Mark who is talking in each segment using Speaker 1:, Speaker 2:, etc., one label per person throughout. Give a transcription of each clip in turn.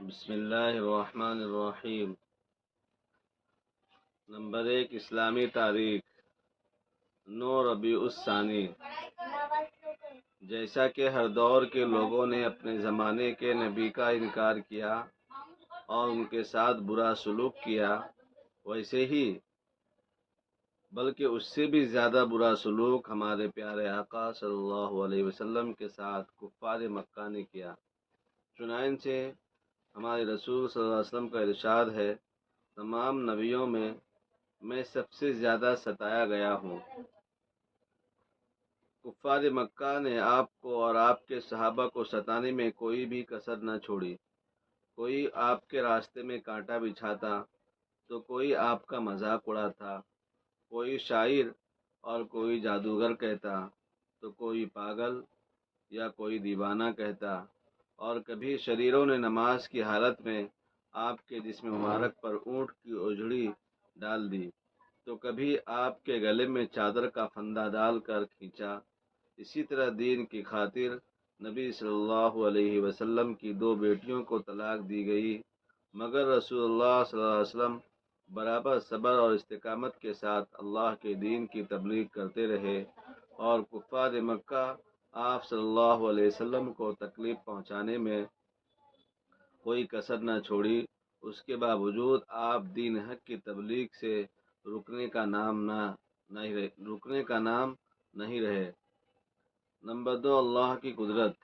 Speaker 1: بسم اللہ الرحمن الرحیم۔ نمبر 1، اسلامی تاریخ۔ 9 ربیع الثانی۔ جیسا کہ ہر دور کے لوگوں نے اپنے زمانے کے نبی کا انکار کیا اور ان کے ساتھ برا سلوک کیا، ویسے ہی بلکہ اس سے بھی زیادہ برا سلوک ہمارے پیارے آقا صلی اللہ علیہ وسلم کے ساتھ کفار مکہ نے کیا۔ چنانچہ ہمارے رسول صلی اللہ علیہ وسلم کا ارشاد ہے، تمام نبیوں میں سب سے زیادہ ستایا گیا ہوں۔ کفار مکہ نے آپ کو اور آپ کے صحابہ کو ستانے میں کوئی بھی کسر نہ چھوڑی۔ کوئی آپ کے راستے میں کانٹا بچھاتا تو کوئی آپ کا مذاق اڑاتا، کوئی شاعر اور کوئی جادوگر کہتا تو کوئی پاگل یا کوئی دیوانہ کہتا، اور کبھی شریروں نے نماز کی حالت میں آپ کے جسم مبارک پر اونٹ کی اجڑی ڈال دی، تو کبھی آپ کے گلے میں چادر کا پھندا ڈال کر کھینچا۔ اسی طرح دین کی خاطر نبی صلی اللہ علیہ وسلم کی 2 بیٹیوں کو طلاق دی گئی، مگر رسول اللہ صلی اللہ علیہ وسلم برابر صبر اور استقامت کے ساتھ اللہ کے دین کی تبلیغ کرتے رہے، اور کفار مکہ آپ صلی اللہ علیہ وسلم کو تکلیف پہنچانے میں کوئی کسر نہ چھوڑی۔ اس کے باوجود آپ دین حق کی تبلیغ سے رکنے کا نام نہیں رہے۔ نمبر 2، اللہ کی قدرت۔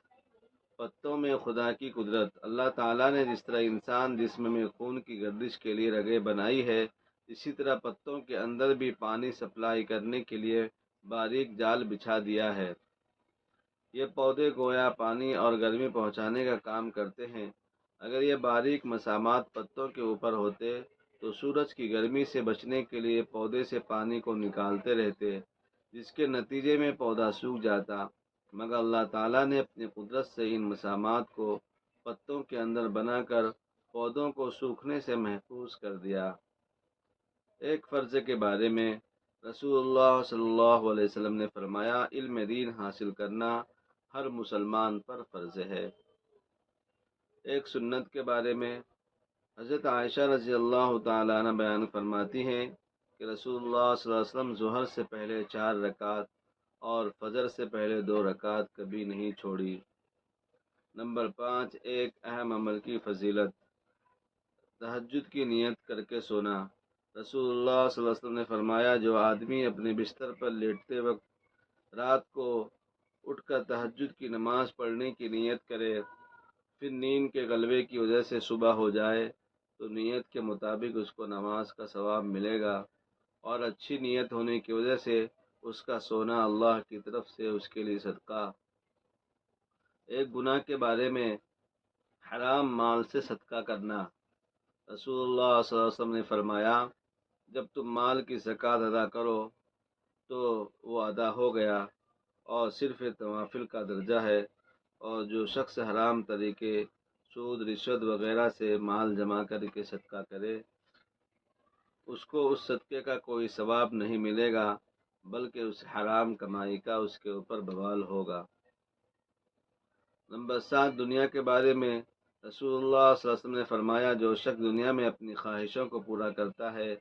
Speaker 1: پتوں میں خدا کی قدرت۔ اللہ تعالیٰ نے جس طرح انسان جسم میں خون کی گردش کے لیے رگیں بنائی ہے، اسی طرح پتوں کے اندر بھی پانی سپلائی کرنے کے لیے باریک جال بچھا دیا ہے۔ یہ پودے گویا پانی اور گرمی پہنچانے کا کام کرتے ہیں۔ اگر یہ باریک مسامات پتوں کے اوپر ہوتے تو سورج کی گرمی سے بچنے کے لیے پودے سے پانی کو نکالتے رہتے، جس کے نتیجے میں پودا سوکھ جاتا، مگر اللہ تعالیٰ نے اپنی قدرت سے ان مسامات کو پتوں کے اندر بنا کر پودوں کو سوکھنے سے محفوظ کر دیا۔ ایک فرض کے بارے میں رسول اللہ صلی اللہ علیہ وسلم نے فرمایا، علم دین حاصل کرنا ہر مسلمان پر فرض ہے۔ ایک سنت کے بارے میں حضرت عائشہ رضی اللہ تعالیٰ عنہ بیان فرماتی ہیں کہ رسول اللہ صلی اللہ علیہ وسلم ظہر سے پہلے 4 رکعت اور فجر سے پہلے 2 رکعت کبھی نہیں چھوڑی۔ نمبر 5، ایک اہم عمل کی فضیلت۔ تہجد کی نیت کر کے سونا۔ رسول اللہ صلی اللہ علیہ وسلم نے فرمایا، جو آدمی اپنے بستر پر لیٹتے وقت رات کو اٹھ کر تہجد کی نماز پڑھنے کی نیت کرے، پھر نیند کے غلبے کی وجہ سے صبح ہو جائے تو نیت کے مطابق اس کو نماز کا ثواب ملے گا، اور اچھی نیت ہونے کی وجہ سے اس کا سونا اللہ کی طرف سے اس کے لیے صدقہ۔ ایک گناہ کے بارے میں حرام مال سے صدقہ کرنا۔ رسول اللہ صلی اللہ علیہ وسلم نے فرمایا، جب تم مال کی زکوٰۃ ادا کرو تو وہ ادا ہو گیا اور صرف توافل کا درجہ ہے، اور جو شخص حرام طریقے سود، رشوت وغیرہ سے مال جمع کر کے صدقہ کرے، اس کو اس صدقے کا کوئی ثواب نہیں ملے گا، بلکہ اس حرام کمائی کا اس کے اوپر بوال ہوگا۔ نمبر 7، دنیا کے بارے میں رسول اللہ صلی اللہ علیہ وسلم نے فرمایا، جو شخص دنیا میں اپنی خواہشوں کو پورا کرتا ہے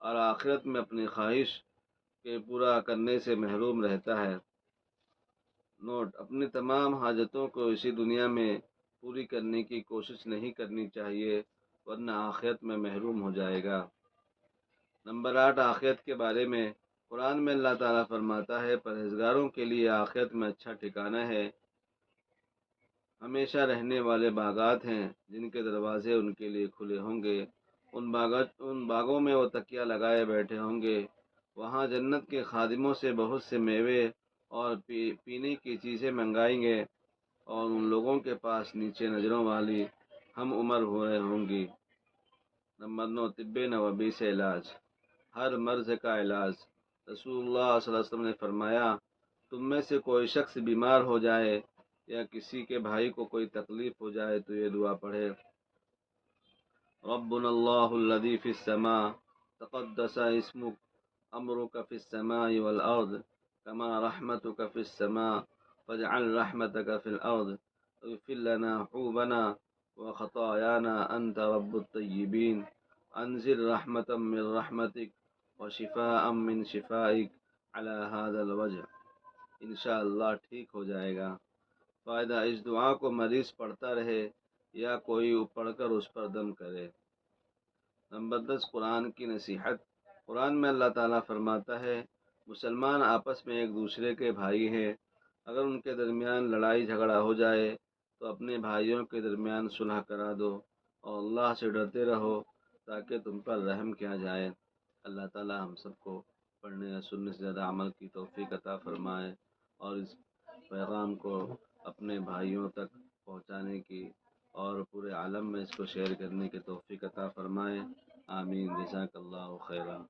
Speaker 1: اور آخرت میں اپنی خواہش کے پورا کرنے سے محروم رہتا ہے۔ نوٹ: اپنی تمام حاجتوں کو اسی دنیا میں پوری کرنے کی کوشش نہیں کرنی چاہیے، ورنہ آخرت میں محروم ہو جائے گا۔ نمبر 8، آخرت کے بارے میں قرآن میں اللہ تعالیٰ فرماتا ہے، پرہیزگاروں کے لیے آخرت میں اچھا ٹھکانہ ہے، ہمیشہ رہنے والے باغات ہیں جن کے دروازے ان کے لیے کھلے ہوں گے، ان باغوں میں وہ تکیہ لگائے بیٹھے ہوں گے، وہاں جنت کے خادموں سے بہت سے میوے اور پینے کی چیزیں منگائیں گے، اور ان لوگوں کے پاس نیچے نظروں والی ہم عمر ہوئے ہوں گی۔ نمبر 9، طب نبوی سے علاج۔ ہر مرض کا علاج۔ رسول اللہ صلی اللہ علیہ وسلم نے فرمایا، تم میں سے کوئی شخص بیمار ہو جائے یا کسی کے بھائی کو کوئی تکلیف ہو جائے تو یہ دعا پڑھے، ربنا اللہ الذی فی السماء تقدس اسمک امرک فی السماء والارض کما رحمتک فی السماء فاجعل رحمتک فی الارض اغفر لنا حوبنا وخطايانا أنت رب الطيبين أنزل رحمة من رحمتك وشفاء من شفائك على هذا الوجه. انشاءاللہ ٹھیک ہو جائے گا. فائدہ: اس دعا کو مریض پڑھتا رہے یا کوئی پڑھ کر اس پر دم کرے. نمبر 10 قرآن کی نصیحت. قرآن میں اللہ تعالیٰ فرماتا ہے مسلمان آپس میں ایک دوسرے کے بھائی ہیں. اگر ان کے درمیان لڑائی جھگڑا ہو جائے تو اپنے بھائیوں کے درمیان صلح کرا دو اور اللہ سے ڈرتے رہو تاکہ تم پر رحم کیا جائے. اللہ تعالیٰ ہم سب کو پڑھنے اور سننے سے زیادہ عمل کی توفیق عطا فرمائے اور اس پیغام کو اپنے بھائیوں تک پہنچانے کی اور پورے عالم میں اس کو شیئر کرنے کی توفیق عطا فرمائے. آمین. جزاک اللہ خیرا.